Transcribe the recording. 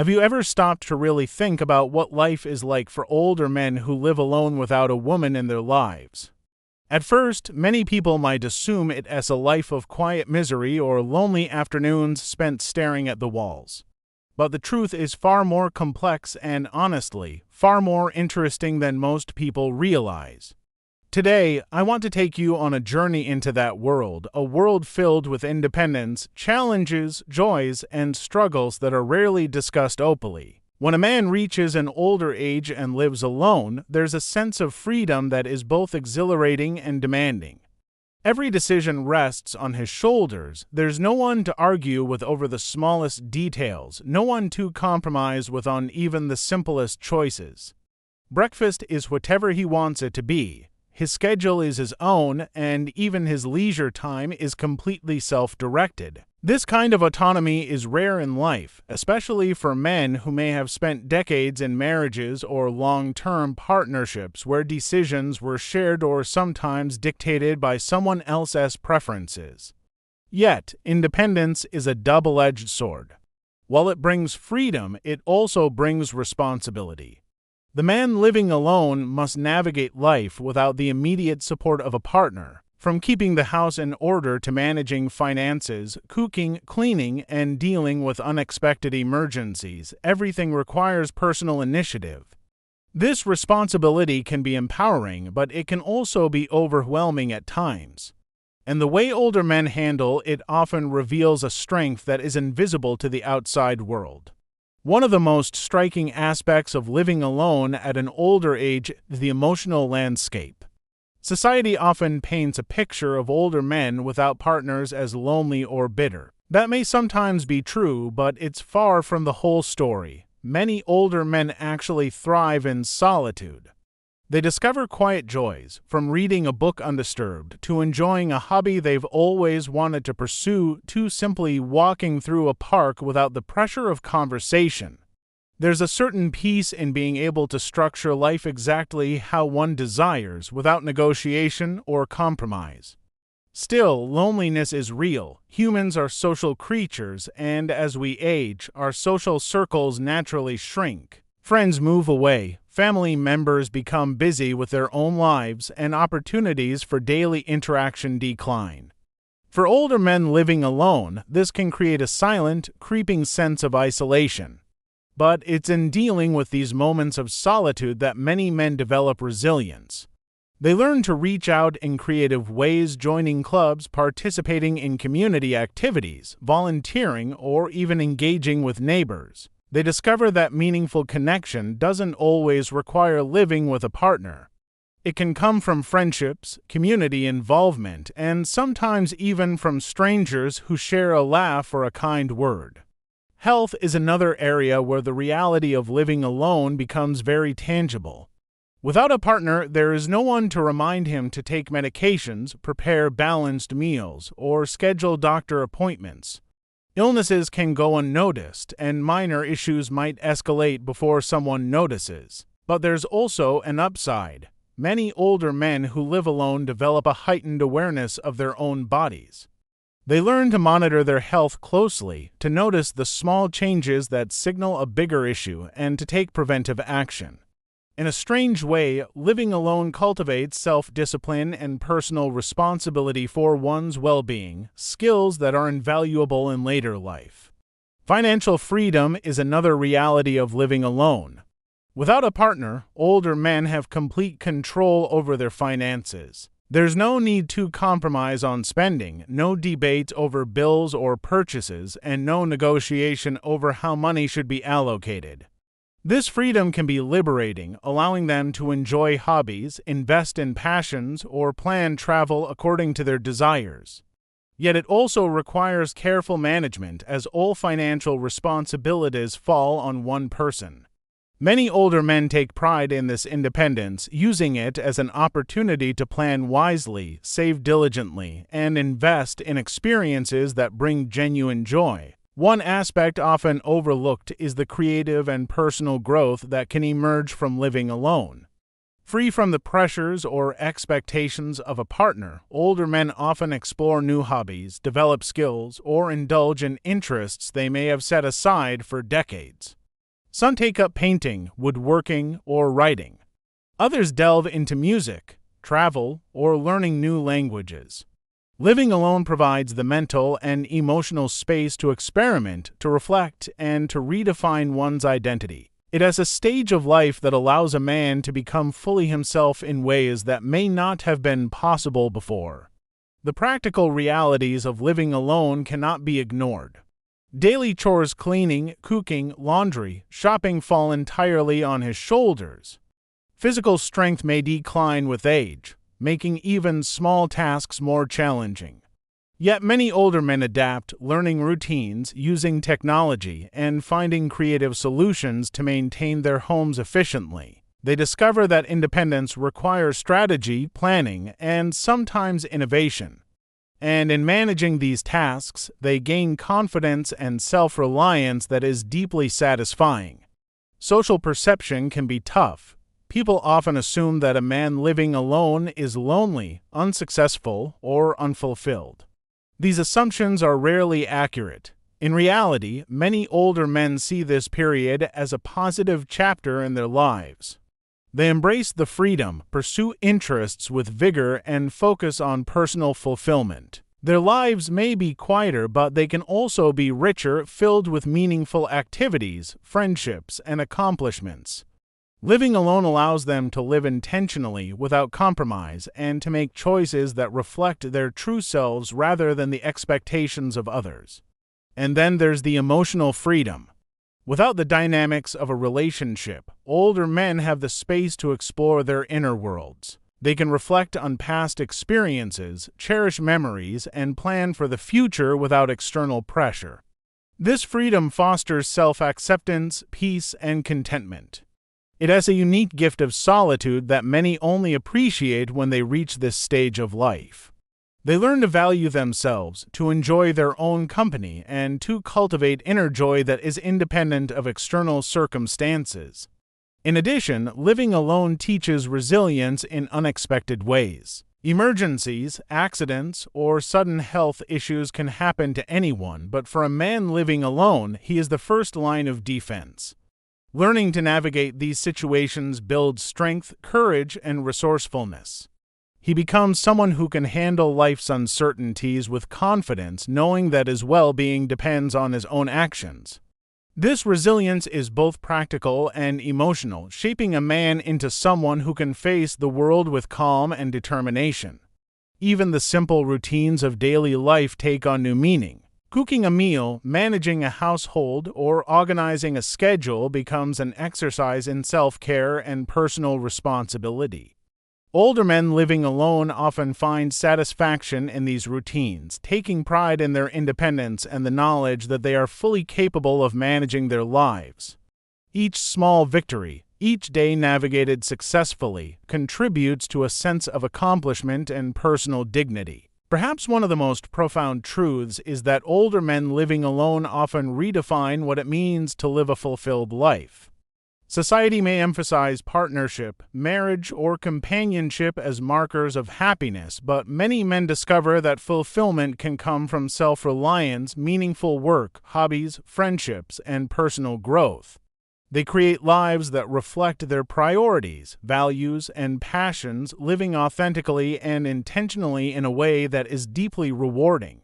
Have you ever stopped to really think about what life is like for older men who live alone without a woman in their lives? At first, many people might assume it as a life of quiet misery or lonely afternoons spent staring at the walls. But the truth is far more complex and, honestly, far more interesting than most people realize. Today, I want to take you on a journey into that world, a world filled with independence, challenges, joys, and struggles that are rarely discussed openly. When a man reaches an older age and lives alone, there's a sense of freedom that is both exhilarating and demanding. Every decision rests on his shoulders. There's no one to argue with over the smallest details, no one to compromise with on even the simplest choices. Breakfast is whatever he wants it to be. His schedule is his own, and even his leisure time is completely self-directed. This kind of autonomy is rare in life, especially for men who may have spent decades in marriages or long-term partnerships where decisions were shared or sometimes dictated by someone else's preferences. Yet, independence is a double-edged sword. While it brings freedom, it also brings responsibility. The man living alone must navigate life without the immediate support of a partner, from keeping the house in order to managing finances, cooking, cleaning, and dealing with unexpected emergencies. Everything requires personal initiative. This responsibility can be empowering, but it can also be overwhelming at times. And the way older men handle it often reveals a strength that is invisible to the outside world. One of the most striking aspects of living alone at an older age is the emotional landscape. Society often paints a picture of older men without partners as lonely or bitter. That may sometimes be true, but it's far from the whole story. Many older men actually thrive in solitude. They discover quiet joys, from reading a book undisturbed to enjoying a hobby they've always wanted to pursue to simply walking through a park without the pressure of conversation. There's a certain peace in being able to structure life exactly how one desires without negotiation or compromise. Still, loneliness is real. Humans are social creatures, and as we age, our social circles naturally shrink. Friends move away, family members become busy with their own lives, and opportunities for daily interaction decline. For older men living alone, this can create a silent, creeping sense of isolation. But it's in dealing with these moments of solitude that many men develop resilience. They learn to reach out in creative ways, joining clubs, participating in community activities, volunteering, or even engaging with neighbors. They discover that meaningful connection doesn't always require living with a partner. It can come from friendships, community involvement, and sometimes even from strangers who share a laugh or a kind word. Health is another area where the reality of living alone becomes very tangible. Without a partner, there is no one to remind him to take medications, prepare balanced meals, or schedule doctor appointments. Illnesses can go unnoticed, and minor issues might escalate before someone notices. But there's also an upside. Many older men who live alone develop a heightened awareness of their own bodies. They learn to monitor their health closely, to notice the small changes that signal a bigger issue, and to take preventive action. In a strange way, living alone cultivates self-discipline and personal responsibility for one's well-being, skills that are invaluable in later life. Financial freedom is another reality of living alone. Without a partner, older men have complete control over their finances. There's no need to compromise on spending, no debate over bills or purchases, and no negotiation over how money should be allocated. This freedom can be liberating, allowing them to enjoy hobbies, invest in passions, or plan travel according to their desires. Yet it also requires careful management, as all financial responsibilities fall on one person. Many older men take pride in this independence, using it as an opportunity to plan wisely, save diligently, and invest in experiences that bring genuine joy. One aspect often overlooked is the creative and personal growth that can emerge from living alone. Free from the pressures or expectations of a partner, older men often explore new hobbies, develop skills, or indulge in interests they may have set aside for decades. Some take up painting, woodworking, or writing. Others delve into music, travel, or learning new languages. Living alone provides the mental and emotional space to experiment, to reflect, and to redefine one's identity. It is a stage of life that allows a man to become fully himself in ways that may not have been possible before. The practical realities of living alone cannot be ignored. Daily chores, cleaning, cooking, laundry, shopping fall entirely on his shoulders. Physical strength may decline with age, making even small tasks more challenging. Yet many older men adapt, learning routines, using technology, and finding creative solutions to maintain their homes efficiently. They discover that independence requires strategy, planning, and sometimes innovation. And in managing these tasks, they gain confidence and self-reliance that is deeply satisfying. Social perception can be tough. People often assume that a man living alone is lonely, unsuccessful, or unfulfilled. These assumptions are rarely accurate. In reality, many older men see this period as a positive chapter in their lives. They embrace the freedom, pursue interests with vigor, and focus on personal fulfillment. Their lives may be quieter, but they can also be richer, filled with meaningful activities, friendships, and accomplishments. Living alone allows them to live intentionally, without compromise, and to make choices that reflect their true selves rather than the expectations of others. And then there's the emotional freedom. Without the dynamics of a relationship, older men have the space to explore their inner worlds. They can reflect on past experiences, cherish memories, and plan for the future without external pressure. This freedom fosters self-acceptance, peace, and contentment. It has a unique gift of solitude that many only appreciate when they reach this stage of life. They learn to value themselves, to enjoy their own company, and to cultivate inner joy that is independent of external circumstances. In addition, living alone teaches resilience in unexpected ways. Emergencies, accidents, or sudden health issues can happen to anyone, but for a man living alone, he is the first line of defense. Learning to navigate these situations builds strength, courage, and resourcefulness. He becomes someone who can handle life's uncertainties with confidence, knowing that his well-being depends on his own actions. This resilience is both practical and emotional, shaping a man into someone who can face the world with calm and determination. Even the simple routines of daily life take on new meaning. Cooking a meal, managing a household, or organizing a schedule becomes an exercise in self-care and personal responsibility. Older men living alone often find satisfaction in these routines, taking pride in their independence and the knowledge that they are fully capable of managing their lives. Each small victory, each day navigated successfully, contributes to a sense of accomplishment and personal dignity. Perhaps one of the most profound truths is that older men living alone often redefine what it means to live a fulfilled life. Society may emphasize partnership, marriage, or companionship as markers of happiness, but many men discover that fulfillment can come from self-reliance, meaningful work, hobbies, friendships, and personal growth. They create lives that reflect their priorities, values, and passions, living authentically and intentionally in a way that is deeply rewarding.